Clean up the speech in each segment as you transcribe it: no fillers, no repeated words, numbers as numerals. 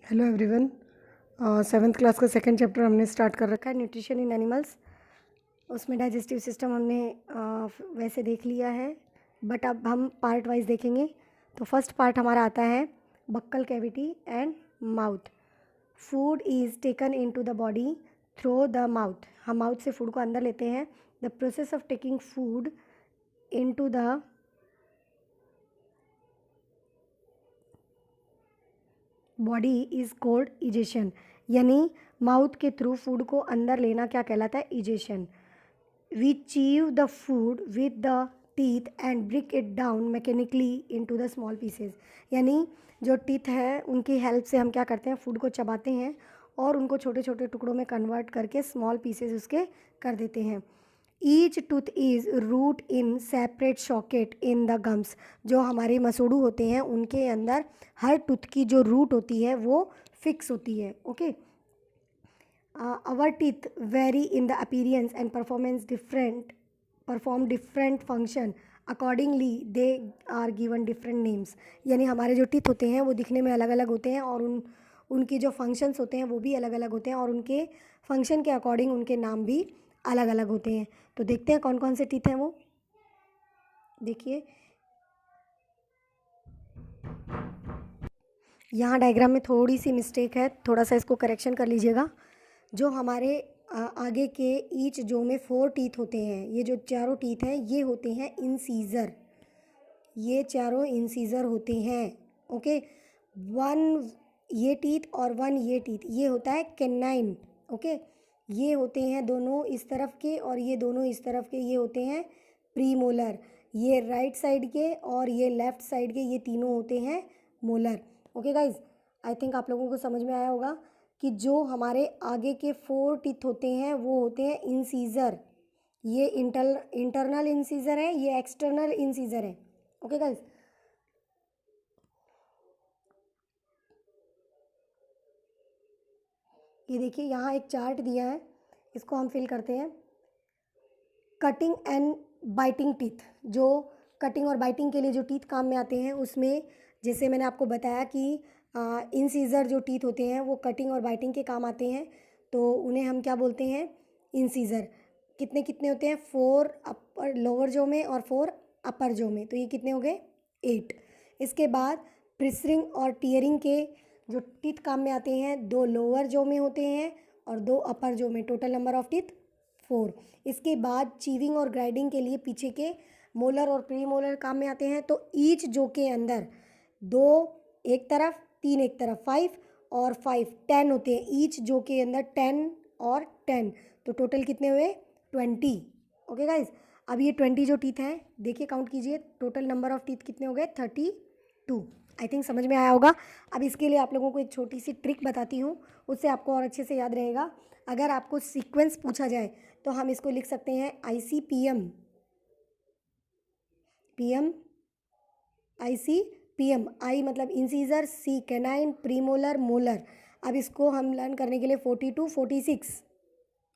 Hello everyone. Seventh class का second chapter हमने start कर रखा है, न्यूट्रिशन इन एनिमल्स। उसमें डाइजेस्टिव सिस्टम हमने वैसे देख लिया है, बट अब हम पार्ट वाइज देखेंगे। तो फर्स्ट पार्ट हमारा आता है buccal cavity and mouth. Food is taken in to the body through the mouth. हम माउथ से फूड को अंदर लेते हैं। The process of taking food in to the body is called ingestion, यानी माउथ के थ्रू फूड को अंदर लेना क्या कहलाता है? Ingestion. We chew the food with the teeth and break it down mechanically into the small pieces, यानी जो टीथ है उनकी हेल्प से हम क्या करते हैं? फूड को चबाते हैं और उनको छोटे छोटे टुकड़ों में कन्वर्ट करके स्मॉल पीसेस उसके कर देते हैं। Each tooth is root in separate socket in the gums. जो हमारे मसूड़ू होते हैं उनके अंदर हर टूथ की जो रूट होती है वो फिक्स होती है। Okay, our teeth vary in the appearance and perform different function accordingly they are given different names. यानी हमारे जो टीथ होते हैं वो दिखने में अलग अलग होते हैं और उनकी जो फंक्शंस होते हैं वो भी अलग अलग होते हैं और उनके फंक्शन के अकॉर्डिंग उनके नाम भी अलग अलग होते हैं। तो देखते हैं कौन कौन से टीथ हैं वो। देखिए यहाँ डायग्राम में थोड़ी सी मिस्टेक है, थोड़ा सा इसको करेक्शन कर लीजिएगा। जो हमारे आगे के ईच जो में 4 टीथ होते हैं, ये जो चारों टीथ हैं ये होते हैं इंसीजर। ये चारों इंसीजर होते हैं। ओके, 1 ये टीथ और 1 ये टीथ, ये होता है कैनाइन। ओके, ये होते हैं दोनों इस तरफ के और ये दोनों इस तरफ के, ये होते हैं प्रीमोलर। ये राइट साइड के और ये लेफ्ट साइड के, ये तीनों होते हैं molar. Okay guys, I think आप लोगों को समझ में आया होगा कि जो हमारे आगे के 4 टीथ होते हैं वो होते हैं इंसीजर। ये इंटरनल इंसीजर है, ये एक्सटर्नल इंसीजर है। ओके गाइज, ये देखिए यहाँ एक चार्ट दिया है, इसको हम फिल करते हैं। कटिंग एंड बाइटिंग टीथ, जो कटिंग और बाइटिंग के लिए जो टीथ काम में आते हैं उसमें जैसे मैंने आपको बताया कि इंसीजर जो टीथ होते हैं वो कटिंग और बाइटिंग के काम आते हैं, तो उन्हें हम क्या बोलते हैं? इंसीजर। कितने कितने होते हैं? 4 अपर लोअर जो में और 4 अपर जो में, तो ये कितने हो गए? 8। इसके बाद प्रिसरिंग और टीयरिंग के जो टीथ काम में आते हैं 2 लोअर जो में होते हैं और 2 अपर जो में, टोटल नंबर ऑफ टीथ 4। इसके बाद चीविंग और ग्राइंडिंग के लिए पीछे के मोलर और प्री मोलर काम में आते हैं। तो ईच जो के अंदर 2 एक तरफ, 3 एक तरफ, 5 और 5 10 होते हैं। ईच जो के अंदर 10 और 10, तो टोटल कितने हुए? 20। ओके गाइज, अब ये 20 जो टीथ हैं देखिए, काउंट कीजिए, टोटल नंबर ऑफ टीथ कितने हो गए? 32। आई थिंक समझ में आया होगा। अब इसके लिए आप लोगों को एक छोटी सी ट्रिक बताती हूँ, उससे आपको और अच्छे से याद रहेगा। अगर आपको सीक्वेंस पूछा जाए तो हम इसको लिख सकते हैं ICPM, PM, ICPM। आई मतलब incisor, C canine, premolar, molar. अब इसको हम लर्न करने के लिए 42 46।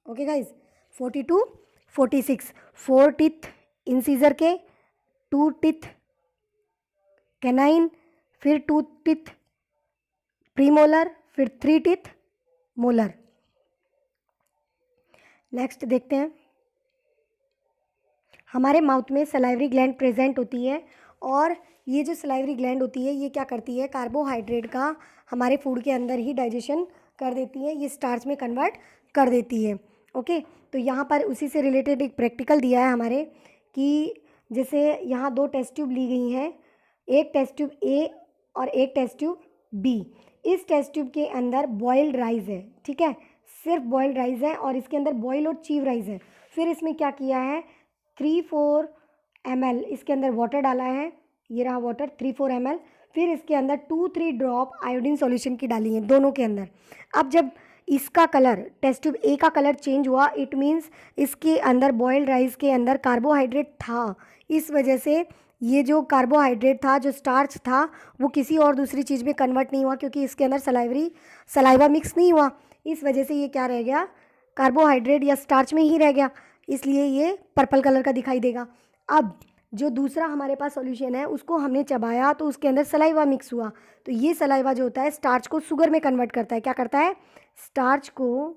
ओके गाइज, 42 46, 4 टीथ इंसीजर के, 2 टीथ कैनाइन, फिर 2 टीथ प्रीमोलर, फिर 3 टीथ मोलर। नेक्स्ट देखते हैं, हमारे माउथ में सलाइवरी ग्लैंड प्रेजेंट होती है और ये जो सलाइवरी ग्लैंड होती है ये क्या करती है? कार्बोहाइड्रेट का हमारे फूड के अंदर ही डाइजेशन कर देती है, ये स्टार्च में कन्वर्ट कर देती है। ओके, तो यहाँ पर उसी से रिलेटेड एक प्रैक्टिकल दिया है हमारे कि जैसे यहाँ 2 टेस्ट ट्यूब ली गई हैं, एक टेस्ट ट्यूब A और एक टेस्ट ट्यूब B। इस टेस्ट ट्यूब के अंदर बॉइल्ड राइस है, ठीक है, सिर्फ बॉइल्ड राइस है और इसके अंदर बॉयल और चीव राइस है। फिर इसमें क्या किया है? 3-4 ml इसके अंदर वाटर डाला है, ये रहा वाटर 3-4 ml। फिर इसके अंदर 2-3 ड्रॉप आयोडीन सॉल्यूशन की डाली है दोनों के अंदर। अब जब इसका कलर, टेस्ट ट्यूब A का कलर चेंज हुआ, इट मीन्स इसके अंदर बॉइल्ड राइस के अंदर कार्बोहाइड्रेट था। इस वजह से ये जो कार्बोहाइड्रेट था, जो स्टार्च था, वो किसी और दूसरी चीज़ में कन्वर्ट नहीं हुआ क्योंकि इसके अंदर सलाइवा मिक्स नहीं हुआ। इस वजह से ये क्या रह गया? कार्बोहाइड्रेट या स्टार्च में ही रह गया, इसलिए ये पर्पल कलर का दिखाई देगा। अब जो दूसरा हमारे पास सॉल्यूशन है उसको हमने चबाया तो उसके अंदर सलाइवा मिक्स हुआ, तो ये सलाइवा जो होता है स्टार्च को शुगर में कन्वर्ट करता है। क्या करता है? स्टार्च को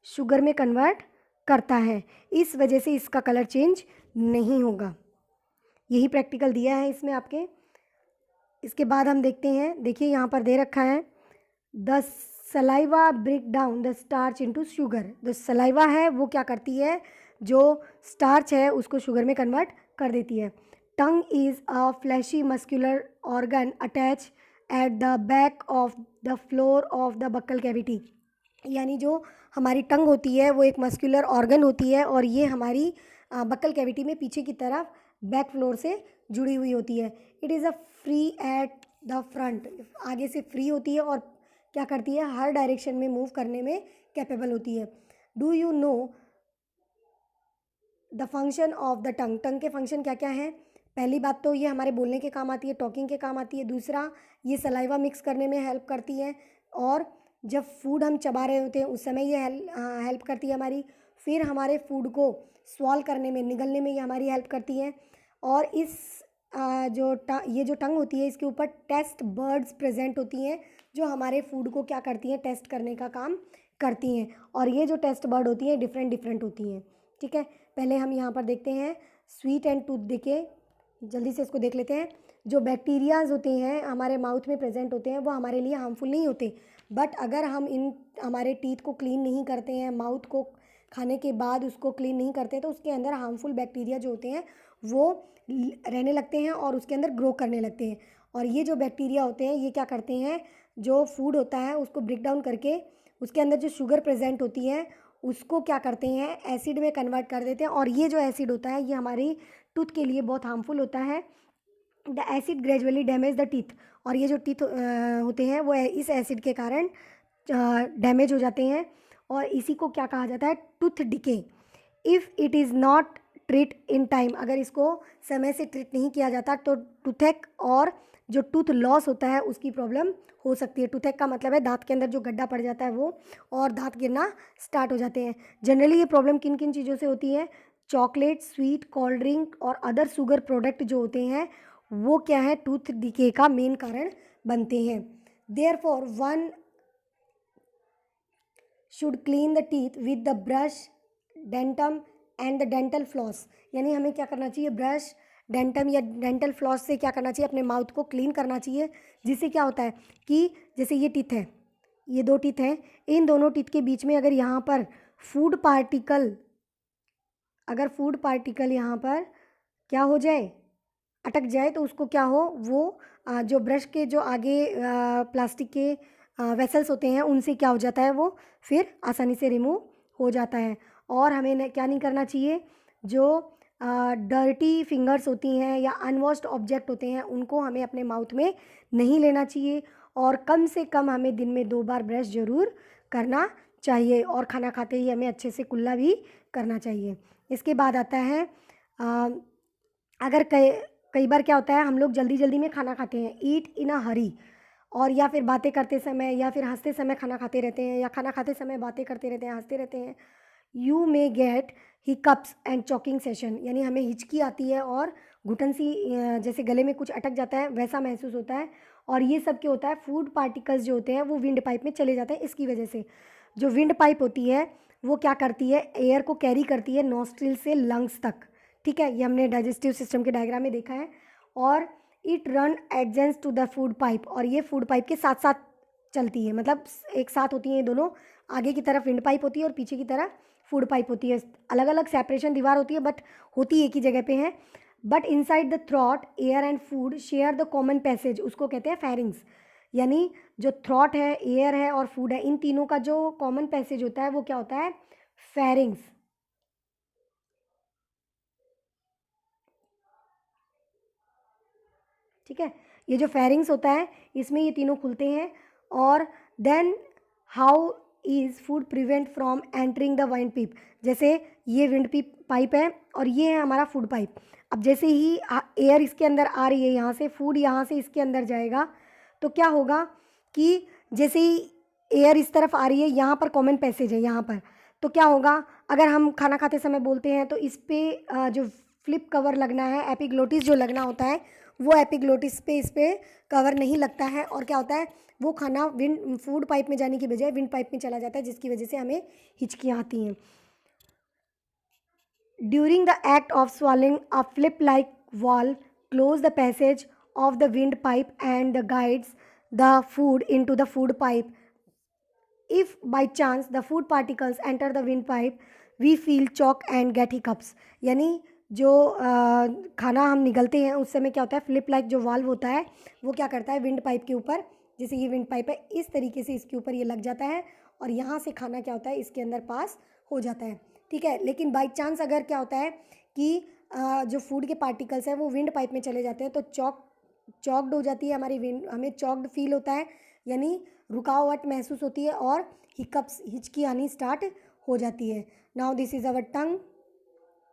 शुगर में कन्वर्ट करता है, इस वजह से इसका कलर चेंज नहीं होगा। यही प्रैक्टिकल दिया है इसमें आपके। इसके बाद हम देखते हैं, देखिए यहाँ पर दे रखा है the saliva break down the starch into sugar. जो सलाइवा है वो क्या करती है, जो स्टार्च है उसको शुगर में कन्वर्ट कर देती है। Tongue is a fleshy muscular organ attach at the back of the floor of the buccal cavity. यानी जो हमारी टंग होती है वो एक मस्कुलर ऑर्गन होती है और ये हमारी बक्कल कैविटी में पीछे की तरफ बैक फ्लोर से जुड़ी हुई होती है। It is a free at the front, आगे से फ्री होती है और क्या करती है, हर डायरेक्शन में मूव करने में कैपेबल होती है। Do you know the function of the tongue? Tongue के फंक्शन क्या क्या हैं? पहली बात तो ये हमारे बोलने के काम आती है, टॉकिंग के काम आती है। दूसरा, ये सलाइवा मिक्स करने में हेल्प करती है और जब फूड हम चबा रहे होते हैं उस समय ये हेल्प करती है हमारी। फिर हमारे फूड को स्वॉल करने में, निगलने में ये हमारी हेल्प करती है। और इस ये जो टंग होती है इसके ऊपर टेस्ट बर्ड्स प्रेजेंट होती हैं जो हमारे फूड को क्या करती हैं, टेस्ट करने का काम करती हैं। और ये जो टेस्ट बर्ड होती हैं डिफरेंट डिफरेंट होती हैं। ठीक है, पहले हम यहाँ पर देखते हैं स्वीट एंड टूथ डिके, जल्दी से इसको देख लेते हैं। जो बैक्टीरियाज होते हैं हमारे माउथ में प्रेजेंट होते हैं वो हमारे लिए हार्मफुल नहीं होते, बट अगर हम इन हमारे टीथ को क्लीन नहीं करते हैं, माउथ को खाने के बाद उसको क्लीन नहीं करते, तो उसके अंदर हार्मफुल बैक्टीरिया जो होते हैं वो रहने लगते हैं और उसके अंदर ग्रो करने लगते हैं। और ये जो बैक्टीरिया होते हैं ये क्या करते हैं, जो फूड होता है उसको ब्रेक डाउन करके उसके अंदर जो शुगर प्रेजेंट होती है उसको क्या करते हैं, एसिड में कन्वर्ट कर देते हैं। और ये जो एसिड होता है ये हमारी टूथ के लिए बहुत हार्मफुल होता है। The acid gradually damage the teeth, और ये जो टीथ होते हैं वो इस एसिड के कारण डैमेज हो जाते हैं और इसी को क्या कहा जाता है, tooth decay. If it is not treat in time, अगर इसको समय से ट्रीट नहीं किया जाता तो टूथेक और जो टूथ लॉस होता है उसकी प्रॉब्लम हो सकती है। टूथेक का मतलब है दांत के अंदर जो गड्ढा पड़ जाता है वो, और दांत गिरना स्टार्ट हो जाते हैं। जनरली ये प्रॉब्लम किन किन चीज़ों से होती है, चॉकलेट, स्वीट, कोल्ड ड्रिंक और अदर शुगर प्रोडक्ट जो होते हैं वो क्या है, टूथ डिके का मेन कारण बनते हैं। Therefore one should clean the teeth with the brush, डेंटम एंड द डेंटल फ्लॉस। यानी हमें क्या करना चाहिए, ब्रश, डेंटम या डेंटल फ्लॉस से क्या करना चाहिए, अपने माउथ को क्लीन करना चाहिए। जिससे क्या होता है कि जैसे ये टीथ है, ये दो टीथ हैं, इन दोनों टीथ के बीच में अगर यहाँ पर फूड पार्टिकल, अगर फूड पार्टिकल यहाँ पर क्या हो जाए, अटक जाए, तो उसको क्या हो, वो जो ब्रश के जो आगे प्लास्टिक के वेसल्स होते हैं उनसे क्या हो जाता है, वो फिर आसानी से रिमूव हो जाता है। और हमें क्या नहीं करना चाहिए, जो डर्टी फिंगर्स होती हैं या अनवॉश्ड ऑब्जेक्ट होते हैं उनको हमें अपने माउथ में नहीं लेना चाहिए। और कम से कम हमें दिन में 2 बार ब्रश ज़रूर करना चाहिए और खाना खाते ही हमें अच्छे से कुल्ला भी करना चाहिए। इसके बाद आता है अगर कई बार क्या होता है, हम लोग जल्दी जल्दी में खाना खाते हैं, ईट इन अ हरी, और या फिर बातें करते समय या फिर हंसते समय खाना खाते रहते हैं, या खाना खाते समय बातें करते रहते हैं, हंसते रहते हैं। You may gate hiccups and choking session, यानी हमें हिचकी आती है और घुटन सी जैसे गले में कुछ अटक जाता है वैसा महसूस होता है। और ये सब क्या होता है, फूड पार्टिकल्स जो होते हैं वो विंड पाइप में चले जाते हैं। इसकी वजह से जो विंड पाइप होती है वो क्या करती है, एयर को कैरी करती है नॉस्ट्रिल से लंग्स तक। ठीक है, ये हमने डाइजेस्टिव सिस्टम के डायग्राम में देखा है। और it run adjacent to the food pipe, और ये फूड पाइप के साथ साथ चलती है, मतलब एक साथ होती हैं ये दोनों। आगे की तरफ विंड पाइप होती है और पीछे की तरफ फूड पाइप होती है। अलग अलग सेपरेशन दीवार होती है बट होती एक ही जगह पे है। But inside the throat air and food share the common passage, उसको कहते हैं फेरिंग्स। यानी जो थ्रॉट है, एयर है और फूड है, इन तीनों का जो कॉमन पैसेज होता है वो क्या होता है, फेरिंग्स। ठीक है, ये जो फेरिंग्स होता है इसमें ये तीनों खुलते हैं। और then how is food prevent from entering the wind pipe, जैसे ये विंड पीप पाइप है और ये है हमारा फूड पाइप। अब जैसे ही एयर इसके अंदर आ रही है, यहाँ से फूड यहाँ से इसके अंदर जाएगा, तो क्या होगा कि जैसे ही एयर इस तरफ आ रही है, यहाँ पर कॉमन पैसेज है यहाँ पर, तो क्या होगा, अगर हम खाना खाते समय बोलते हैं तो इस पे जो फ्लिप कवर लगना है, एपिग्लोटिस जो लगना होता है वो एपिग्लोटिस पे इस पे कवर नहीं लगता है, और क्या होता है वो खाना विंड फूड पाइप में जाने की बजाय विंड पाइप में चला जाता है, जिसकी वजह से हमें हिचकियाँ आती हैं। During the act of swallowing a flip like valve close the passage of the windpipe and guides the food into the food pipe. If by chance the food particles enter the windpipe, we feel choke and get hiccups. यानी जो खाना हम निगलते हैं उस समय क्या होता है, फ्लिप लाइक जो वाल्व होता है वो क्या करता है, विंड पाइप के ऊपर, जैसे ये विंड पाइप है इस तरीके से इसके ऊपर ये लग जाता है और यहाँ से खाना क्या होता है इसके अंदर पास हो जाता है, ठीक है। लेकिन बाई चांस अगर क्या होता है कि जो फूड के पार्टिकल्स हैं वो विंड पाइप में चले जाते हैं तो चॉक्ड हो जाती है हमारी विंड, हमें चॉक्ड फील होता है, यानी रुकावट महसूस होती है और हिकअप्स हिचकी आनी स्टार्ट हो जाती है। नाउ दिस इज़ अवर टंग,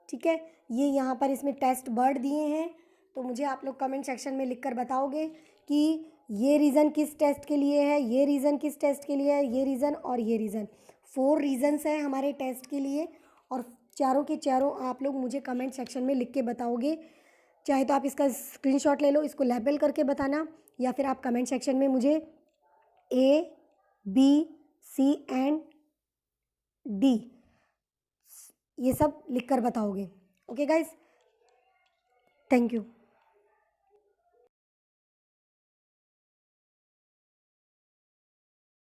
ठीक है। ये यहाँ पर इसमें टेस्ट वर्ड दिए हैं, तो मुझे आप लोग कमेंट सेक्शन में लिखकर बताओगे कि ये रीज़न किस टेस्ट के लिए है, ये रीज़न किस टेस्ट के लिए है, ये रीज़न और ये रीज़न। 4 रीज़न्स हैं हमारे टेस्ट के लिए और चारों के चारों आप लोग मुझे कमेंट सेक्शन में लिख के बताओगे। चाहे तो आप इसका स्क्रीनशॉट ले लो, इसको लेबल करके बताना, या फिर आप कमेंट सेक्शन में मुझे A, B, C and D ये सब लिखकर बताओगे। Okay guys, thank you.